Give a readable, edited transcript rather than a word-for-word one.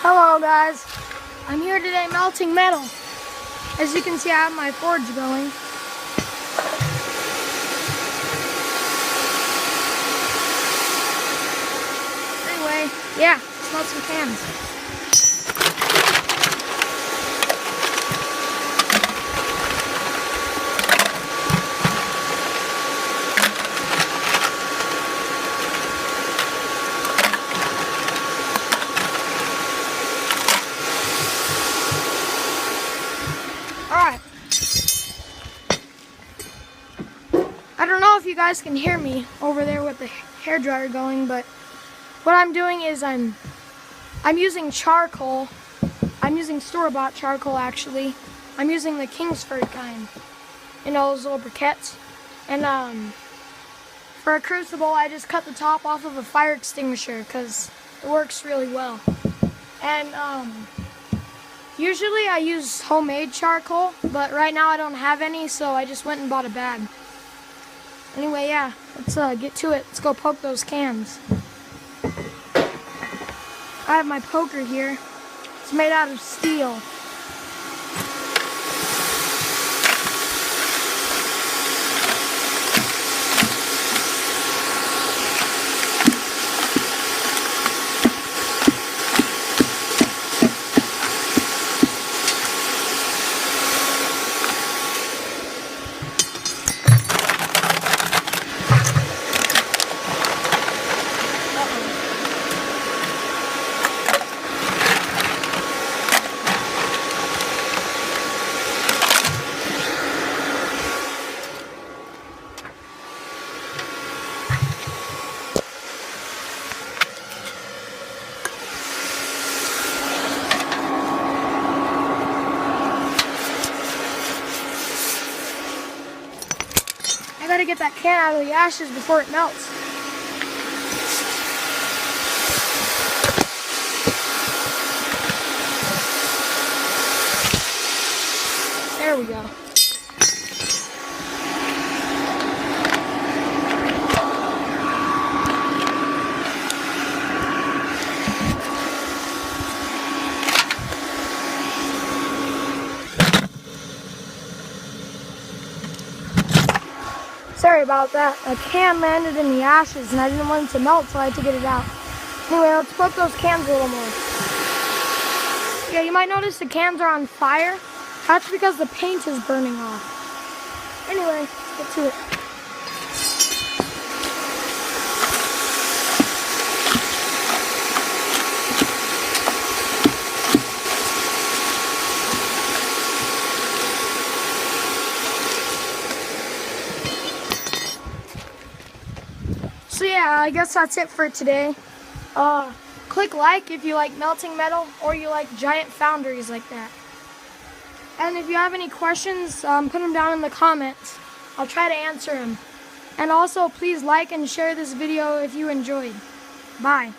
Hello guys, I'm here today melting metal. As you can see, I have my forge going. Anyway, yeah, smelt some cans. Alright. I don't know if you guys can hear me over there with the hairdryer going, but what I'm doing is I'm using charcoal. I'm using store-bought charcoal actually. I'm using the Kingsford kind. You know, those little briquettes. And for a crucible, I just cut the top off of a fire extinguisher because it works really well. And usually I use homemade charcoal, but right now I don't have any, so I just went and bought a bag. Anyway, yeah, let's get to it. Let's go poke those cans. I have my poker here. It's made out of steel. I gotta get that can out of the ashes before it melts. There we go. Sorry about that. A can landed in the ashes and I didn't want it to melt, so I had to get it out. Anyway, let's poke those cans a little more. Yeah, you might notice the cans are on fire. That's because the paint is burning off. Anyway, let's get to it. So yeah, I guess that's it for today. Click like if you like melting metal or you like giant foundries like that. And if you have any questions, put them down in the comments. I'll try to answer them. And also, please like and share this video if you enjoyed. Bye.